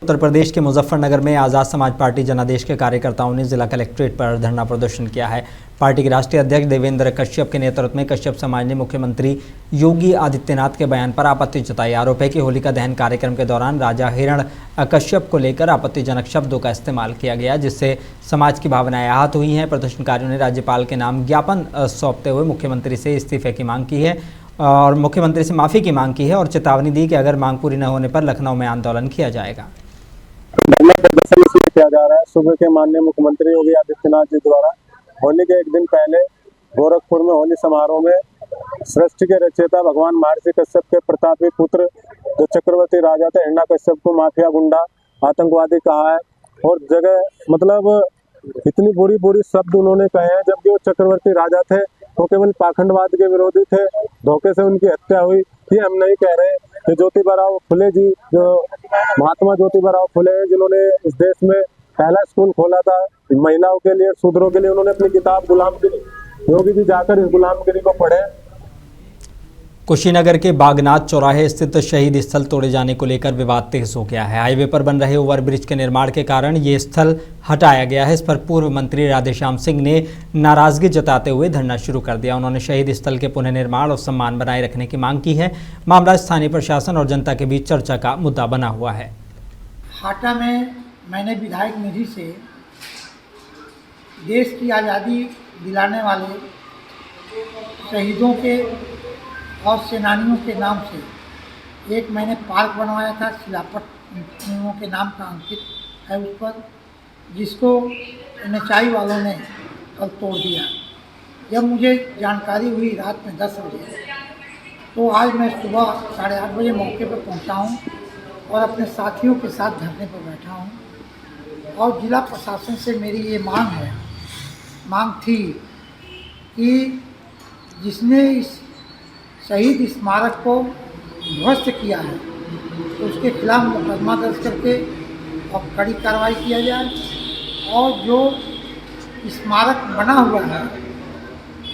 उत्तर प्रदेश के मुजफ्फरनगर में आज़ाद समाज पार्टी जनादेश के कार्यकर्ताओं ने जिला कलेक्ट्रेट पर धरना प्रदर्शन किया है। पार्टी के राष्ट्रीय अध्यक्ष देवेंद्र कश्यप के नेतृत्व में कश्यप समाज ने मुख्यमंत्री योगी आदित्यनाथ के बयान पर आपत्ति जताई। आरोप है कि होलिका दहन कार्यक्रम के दौरान राजा हिरण कश्यप को लेकर आपत्तिजनक शब्दों का इस्तेमाल किया गया, जिससे समाज की भावनाएं आहत हुई हैं। प्रदर्शनकारियों ने राज्यपाल के नाम ज्ञापन सौंपते हुए मुख्यमंत्री से इस्तीफे की मांग की है और मुख्यमंत्री से माफ़ी की मांग की है और चेतावनी दी कि अगर मांग पूरी न होने पर लखनऊ में आंदोलन किया जाएगा। धरना प्रदर्शन इसलिए किया जा रहा है, सुबह के माननीय मुख्यमंत्री योगी आदित्यनाथ जी द्वारा होली के एक दिन पहले गोरखपुर में होली समारोह में सृष्टि के रचयिता भगवान महर्षि कश्यप के प्रतापी पुत्र जो चक्रवर्ती राजा थे हिरण्य कश्यप को माफिया गुंडा आतंकवादी कहा है और जगह मतलब इतनी बुरी शब्द उन्होंने कहे हैं, जबकि वो चक्रवर्ती राजा थे। वो केवल पाखंडवाद के विरोधी थे, धोखे से उनकी हत्या हुई। ये हम नहीं कह रहे कि ज्योतिबा फुले जी जो महात्मा ज्योतिबा फुले हैं, जिन्होंने इस देश में पहला स्कूल खोला था महिलाओं के लिए, शूद्रों के लिए, उन्होंने अपनी किताब गुलामगिरी, योगी जी जाकर इस गुलामगिरी को पढ़े। कुशीनगर के बागनाथ चौराहे स्थित शहीद स्थल तोड़े जाने को लेकर विवाद तेज हो गया है। हाईवे पर बन रहे ओवरब्रिज के निर्माण के कारण ये स्थल हटाया गया है। इस पर पूर्व मंत्री राधेश्याम सिंह ने नाराजगी जताते हुए धरना शुरू कर दिया। उन्होंने शहीद स्थल के पुनर्निर्माण और सम्मान बनाए रखने की मांग की है। मामला स्थानीय प्रशासन और जनता के बीच चर्चा का मुद्दा बना हुआ है। हाटा में मैंने विधायक निधि से देश की आज़ादी दिलाने वाले शहीदों के और सेनानियों के नाम से एक मैंने पार्क बनवाया था, शिलापट के नाम का अंकित है उस पर, जिसको NHI वालों ने कल तोड़ दिया। जब मुझे जानकारी हुई रात में 10 बजे, तो आज मैं सुबह 8:30 बजे मौके पर पहुंचा हूं और अपने साथियों के साथ धरने पर बैठा हूं। और जिला प्रशासन से मेरी ये मांग थी कि जिसने इस शहीद स्मारक को ध्वस्त किया है तो उसके खिलाफ मुकदमा दर्ज करके और कड़ी कार्रवाई किया जाए और जो स्मारक बना हुआ है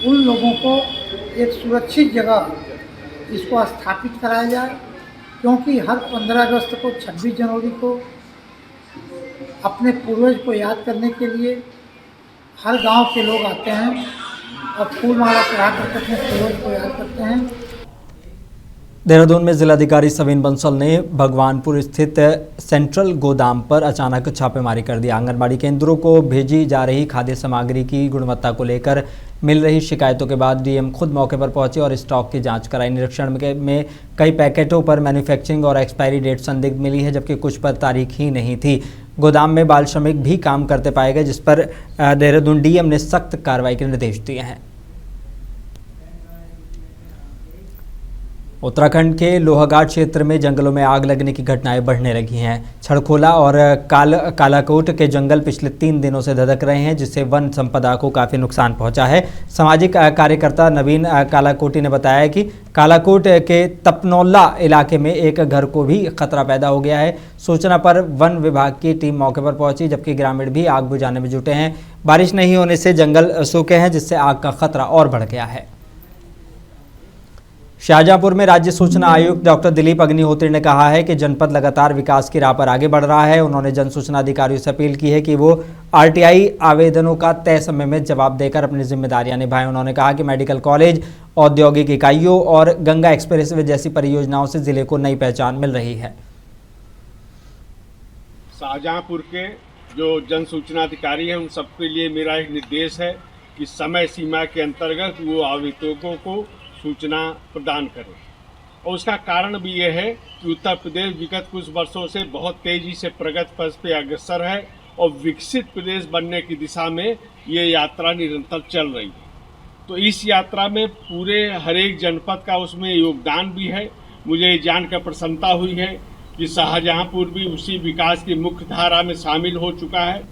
उन लोगों को एक सुरक्षित जगह इसको स्थापित कराया जाए, क्योंकि हर 15 अगस्त को 26 जनवरी को अपने पूर्वज को याद करने के लिए हर गांव के लोग आते हैं और फूल माला चढ़ा करके अपने पूर्वज को याद करते हैं। देहरादून में जिलाधिकारी सवीन बंसल ने भगवानपुर स्थित सेंट्रल गोदाम पर अचानक छापेमारी कर दी। आंगनबाड़ी केंद्रों को भेजी जा रही खाद्य सामग्री की गुणवत्ता को लेकर मिल रही शिकायतों के बाद डीएम खुद मौके पर पहुंचे और स्टॉक की जांच कराई। निरीक्षण में कई पैकेटों पर मैन्युफैक्चरिंग और एक्सपायरी डेट संदिग्ध मिली है, जबकि कुछ पर तारीख ही नहीं थी। गोदाम में बाल श्रमिक भी काम करते पाए गए, जिस पर देहरादून डीएम ने सख्त कार्रवाई के निर्देश दिए हैं। उत्तराखंड के लोहाघाट क्षेत्र में जंगलों में आग लगने की घटनाएं बढ़ने लगी हैं। छड़खोला और कालाकोट के जंगल पिछले 3 दिनों से धधक रहे हैं, जिससे वन संपदा को काफ़ी नुकसान पहुंचा है। सामाजिक कार्यकर्ता नवीन कालाकोटी ने बताया कि कालाकोट के तपनौला इलाके में एक घर को भी खतरा पैदा हो गया है। सूचना पर वन विभाग की टीम मौके पर पहुंची, जबकि ग्रामीण भी आग बुझाने में जुटे हैं। बारिश नहीं होने से जंगल सूखे हैं, जिससे आग का खतरा और बढ़ गया है। शाहजहांपुर में राज्य सूचना आयुक्त डॉक्टर दिलीप अग्निहोत्री ने कहा है कि जनपद लगातार विकास की राह पर आगे बढ़ रहा है। उन्होंने जन सूचना अधिकारियों से अपील की है कि वो RTI आवेदनों का तय समय में जवाब देकर अपनी जिम्मेदारियां निभाएं। उन्होंने कहा कि मेडिकल कॉलेज, औद्योगिक इकाइयों और गंगा एक्सप्रेसवे जैसी परियोजनाओं से जिले को नई पहचान मिल रही है। शाहजहांपुर के जो जन सूचना अधिकारी हैं उन सबके लिए मेरा एक निर्देश है कि समय सीमा के अंतर्गत वो आवेदकों को सूचना प्रदान करें। और उसका कारण भी ये है कि उत्तर प्रदेश विगत कुछ वर्षों से बहुत तेजी से प्रगति पथ पे अग्रसर है और विकसित प्रदेश बनने की दिशा में ये यात्रा निरंतर चल रही है। तो इस यात्रा में पूरे हर एक जनपद का उसमें योगदान भी है। मुझे ये जानकर प्रसन्नता हुई है कि शाहजहांपुर भी उसी विकास की मुख्य धारा में शामिल हो चुका है।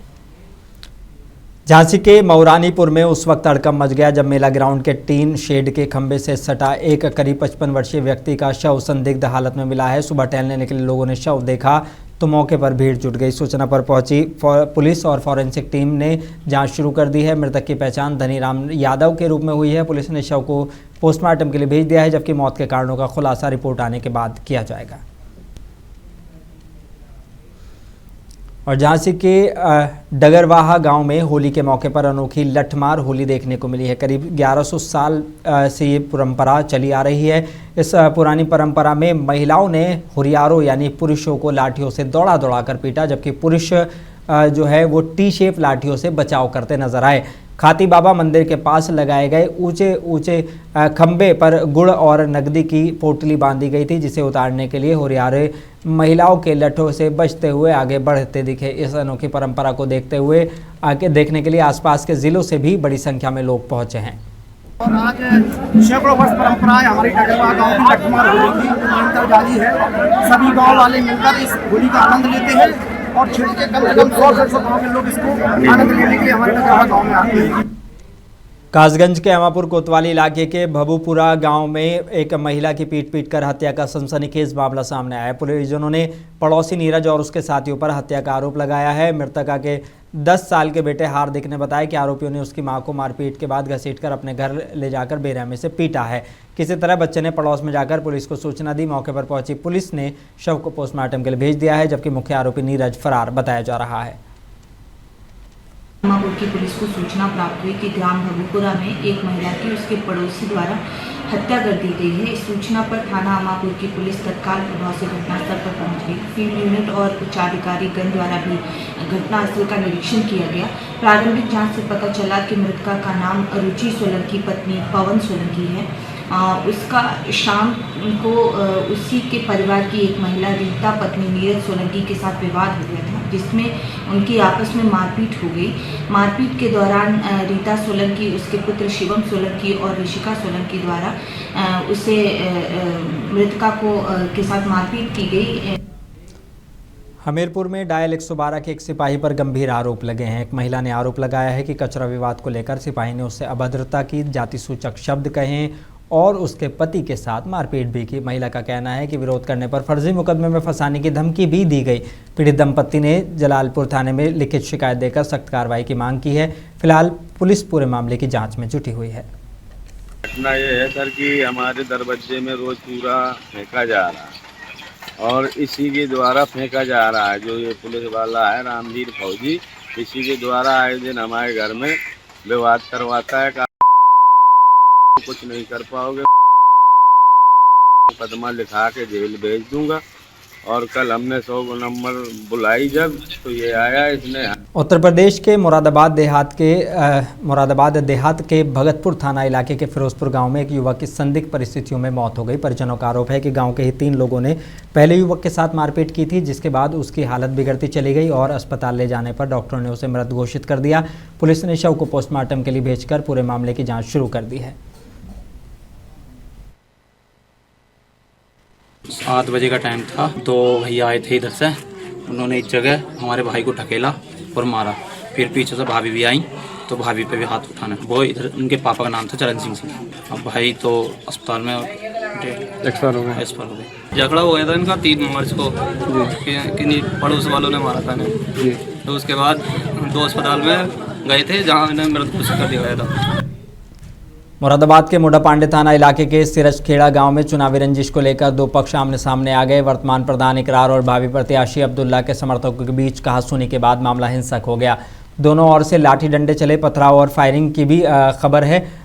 झांसी के मऊरानीपुर में उस वक्त हड़कंप मच गया जब मेला ग्राउंड के टीन शेड के खंभे से सटा एक करीब 55 वर्षीय व्यक्ति का शव संदिग्ध हालत में मिला है। सुबह टहलने निकले लोगों ने शव देखा तो मौके पर भीड़ जुट गई। सूचना पर पहुंची पुलिस और फॉरेंसिक टीम ने जांच शुरू कर दी है। मृतक की पहचान धनीराम यादव के रूप में हुई है। पुलिस ने शव को पोस्टमार्टम के लिए भेज दिया है, जबकि मौत के कारणों का खुलासा रिपोर्ट आने के बाद किया जाएगा। और झांसी के डगरवाहा गांव में होली के मौके पर अनोखी लठमार होली देखने को मिली है। करीब 1100 साल से ये परंपरा चली आ रही है। इस पुरानी परंपरा में महिलाओं ने हुरियारों यानी पुरुषों को लाठियों से दौड़ा दौड़ा कर पीटा, जबकि पुरुष जो है वो टी शेप लाठियों से बचाव करते नजर आए। खाती बाबा मंदिर के पास लगाए गए ऊंचे ऊंचे खंबे पर गुड़ और नकदी की पोटली बांधी गई थी, जिसे उतारने के लिए हुरियारे महिलाओं के लठों से बचते हुए आगे बढ़ते दिखे। इस अनोखी परंपरा को देखते हुए आगे देखने के लिए आसपास के जिलों से भी बड़ी संख्या में लोग पहुंचे हैं। और आज सैकड़ों वर्ष परंपरा है हमारी डगरवाह गांव की लठमार होली की मान्यता जारी है। सभी गांव वाले मिलकर इस होली का आनंद लेते हैं और क्षेत्र के कम से कम 100 गाँव के लोग इसको आनंद लेने के लिए हमारे डगरवाह गांव में आते हैं। कासगंज के अमापुर कोतवाली इलाके के भबूपुरा गांव में एक महिला की पीट कर हत्या का सनसनीखेज मामला सामने आया है। पुलिसजनों ने पड़ोसी नीरज और उसके साथियों पर हत्या का आरोप लगाया है। मृतका के 10 साल के बेटे हार्दिक ने बताया कि आरोपियों ने उसकी मां को मारपीट के बाद घसीटकर अपने घर ले जाकर बेरहमी से पीटा है। किसी तरह बच्चे ने पड़ोस में जाकर पुलिस को सूचना दी। मौके पर पहुंची पुलिस ने शव को पोस्टमार्टम के लिए भेज दिया है, जबकि मुख्य आरोपी नीरज फरार बताया जा रहा है। अमापुर की पुलिस को सूचना प्राप्त हुई कि ग्राम भबूपुरा में एक महिला की उसके पड़ोसी द्वारा हत्या कर दी गई है। इस सूचना पर थाना अमापुर की पुलिस तत्काल प्रभाव से घटनास्थल पर पहुंच गई। फील्ड यूनिट और उच्चाधिकारी गण द्वारा भी घटनास्थल का निरीक्षण किया गया। प्रारंभिक जांच से पता चला कि मृतका का नाम रुचि सोलंकी पत्नी पवन सोलंकी है। उसका शाम को उसी के परिवार की एक महिला रीता पत्नी नीरज सोलंकी के साथ विवाद हो गया था, जिसमें उनकी आपस में मारपीट हो गई। मारपीट के दौरान रीता सोलंकी, उसके पुत्र शिवम सोलंकी और ऋषिका सोलंकी द्वारा उसे मृतका को के साथ मारपीट की गई। हमीरपुर में डायल 112 के एक सिपाही पर गंभीर आरोप लगे हैं। एक महिला ने आरोप लगाया है कि कचरा विवाद को लेकर सिपाही ने उससे अभद्रता की, जाति सूचक शब्द कहे और उसके पति के साथ मारपीट भी की। महिला का कहना है कि विरोध करने पर फर्जी मुकदमे में फंसाने की धमकी भी दी गई। पीड़ित दंपत्ति ने जलालपुर थाने में लिखित शिकायत देकर सख्त कार्रवाई की मांग की है। फिलहाल पुलिस पूरे मामले की जांच में जुटी हुई है। घटना ये है सर कि हमारे दरवाजे में रोज कूड़ा फेंका जा रहा है और इसी के द्वारा फेंका जा रहा है। जो ये पुलिस वाला है रामवीर फौजी, इसी के द्वारा आए दिन हमारे घर में विवाद करवाता है। कुछ नहीं कर पाओगे, मुकदमा लिखा के जेल भेज दूंगा। और कल हमने 100 नंबर बुलाई जब, तो ये आया इसने। उत्तर प्रदेश के मुरादाबाद देहात के भगतपुर थाना इलाके के फिरोजपुर गांव में एक युवक की संदिग्ध परिस्थितियों में मौत हो गई। परिजनों का आरोप है कि गांव के ही 3 लोगों ने पहले युवक के साथ मारपीट की थी, जिसके बाद उसकी हालत बिगड़ती चली गई और अस्पताल ले जाने पर डॉक्टरों ने उसे मृत घोषित कर दिया। पुलिस ने शव को पोस्टमार्टम के लिए भेजकर पूरे मामले की जाँच शुरू कर दी है। 7 बजे का टाइम था, तो भैया आए थे इधर से। उन्होंने एक जगह हमारे भाई को ढकेला और मारा। फिर पीछे से भाभी भी आई, तो भाभी पे भी हाथ उठाना। वो इधर उनके पापा का नाम था चरण सिंह। अब भाई तो अस्पताल में एक्सपायर हो गए। झगड़ा हो गया था इनका 3 मार्च को, किन्हीं पड़ोस वालों ने मारा था इन्हें। तो उसके बाद 2 अस्पताल में गए थे, जहाँ इन्हें मृत घोषित कर दिया गया था। मुरादाबाद के मोडा पांडे थाना इलाके के सिरजखेड़ा गांव में चुनावी रंजिश को लेकर 2 पक्ष आमने सामने आ गए। वर्तमान प्रधान इकरार और भावी प्रत्याशी अब्दुल्ला के समर्थकों के बीच कहासुनी के बाद मामला हिंसक हो गया। दोनों ओर से लाठी डंडे चले, पथराव और फायरिंग की भी खबर है।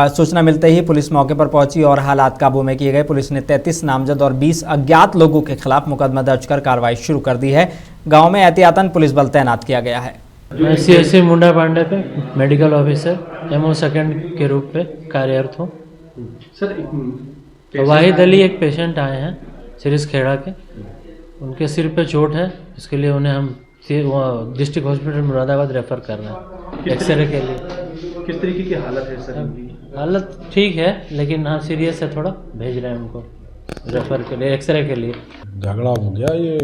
सूचना मिलते ही पुलिस मौके पर पहुंची और हालात काबू में किए गए। पुलिस ने 33 नामजद और 20 अज्ञात लोगों के खिलाफ मुकदमा दर्ज कर कार्रवाई शुरू कर दी है। गाँव में एहतियातन पुलिस बल तैनात किया गया है। मैं CSC मुंडा पांडे पे मेडिकल ऑफिसर MO सेकंड के रूप में कार्यरत हूँ। सर वाहिद अली एक पेशेंट आए हैं सिरजखेड़ा के, उनके सिर पे चोट है। इसके लिए उन्हें हम डिस्ट्रिक्ट हॉस्पिटल मुरादाबाद रेफर कर रहे हैं एक्सरे के लिए। किस तरीके की हालत है सर? हालत ठीक है, लेकिन हाँ सीरियस है थोड़ा। भेज रहे हैं उनको रेफर के लिए, एक्सरे के लिए। झगड़ा हो गया, ये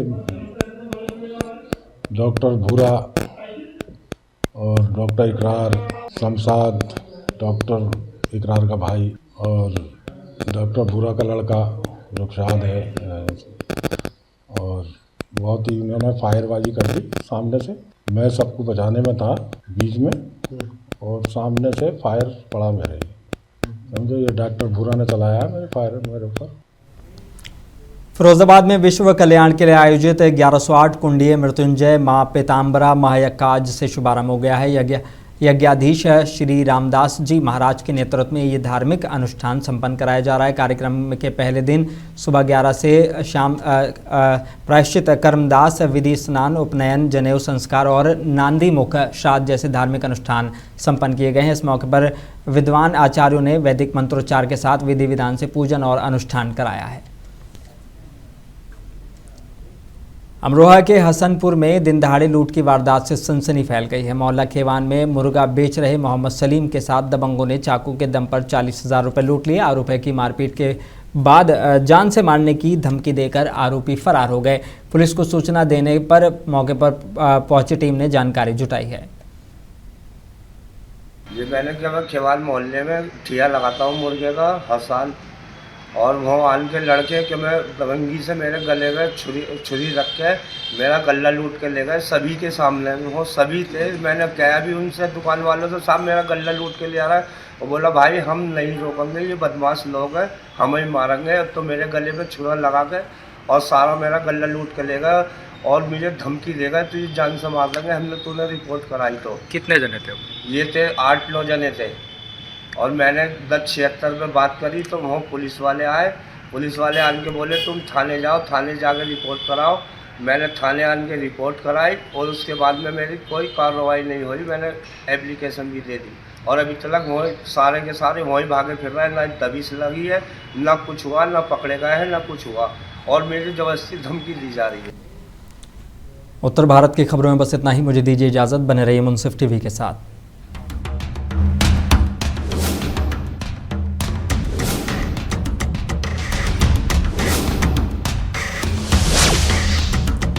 डॉक्टर भूरा और डॉक्टर इकरार, शमशाद डॉक्टर इकरार का भाई और डॉक्टर भूरा का लड़का रुखसाद है, और बहुत ही उन्होंने फायरबाजी कर दी सामने से। मैं सबको बचाने में था बीच में, और सामने से फायर पड़ा मेरे, समझो। ये डॉक्टर भूरा ने चलाया मेरे फायर मेरे ऊपर। फिरोजाबाद में विश्व कल्याण के लिए आयोजित 1108 कुंडीय मृत्युंजय मां पीताम्बरा महायज्ञ का आज से शुभारंभ हो गया है। यज्ञाधीश श्री रामदास जी महाराज के नेतृत्व में ये धार्मिक अनुष्ठान संपन्न कराया जा रहा है। कार्यक्रम के पहले दिन सुबह 11 से शाम प्रायश्चित, कर्मदास, विधि स्नान, उपनयन, जनेऊ संस्कार और नांदी मुख श्राद्ध जैसे धार्मिक अनुष्ठान संपन्न किए गए हैं। इस मौके पर विद्वान आचार्यों ने वैदिक मंत्रोच्चार के साथ विधि विधान से पूजन और अनुष्ठान कराया है। अमरोहा के हसनपुर में दिन दहाड़े लूट की वारदात से सनसनी फैल गई है। मोहल्ला खेवान में मुर्गा बेच रहे मोहम्मद सलीम के साथ दबंगों ने चाकू के दम पर 40,000 रुपये लूट लिए। आरोपी की मारपीट के बाद जान से मारने की धमकी देकर आरोपी फरार हो गए। पुलिस को सूचना देने पर मौके पर पहुंची टीम ने जानकारी जुटाई है। ये मैंने क्या, मैं खेवान मोहल्ले में ठिया लगाता हूँ मुर्गे का, हसन, और वहाँ आन के लड़के कि मैं दबंगी से मेरे गले में छुरी रख के मेरा गल्ला लूट के ले गए, सभी के सामने। वो सभी थे, मैंने कहा भी उनसे, दुकान वालों से, साहब मेरा गल्ला लूट के ले आ रहा है। वो बोला भाई हम नहीं रोकेंगे, ये बदमाश लोग हैं, हम ही मारेंगे। तो मेरे गले में छुरा लगा के और सारा मेरा गल्ला लूट के ले गए और मुझे धमकी दे गए, तो ये जान से मार देंगे, हमने तूने रिपोर्ट कराई। तो कितने जने थे? ये थे 8-9 जने थे। और मैंने 1076 पे बात करी तो वहाँ पुलिस वाले आए। पुलिस वाले आन के बोले तुम थाने जाओ, थाने जाकर रिपोर्ट कराओ। मैंने थाने आन के रिपोर्ट कराई और उसके बाद में मेरी कोई कार्रवाई नहीं हुई। मैंने एप्लीकेशन भी दे दी और अभी तक वहीं सारे के सारे वहीं भागे फिर रहे हैं। ना दबिश लगी है, ना कुछ हुआ, ना पकड़े गए हैं, ना कुछ हुआ, और मेरी जबरदस्ती धमकी दी जा रही है। उत्तर भारत की खबरों में बस इतना ही। मुझे दीजिए इजाज़त। बने रहिए मुंसिफ टीवी के साथ।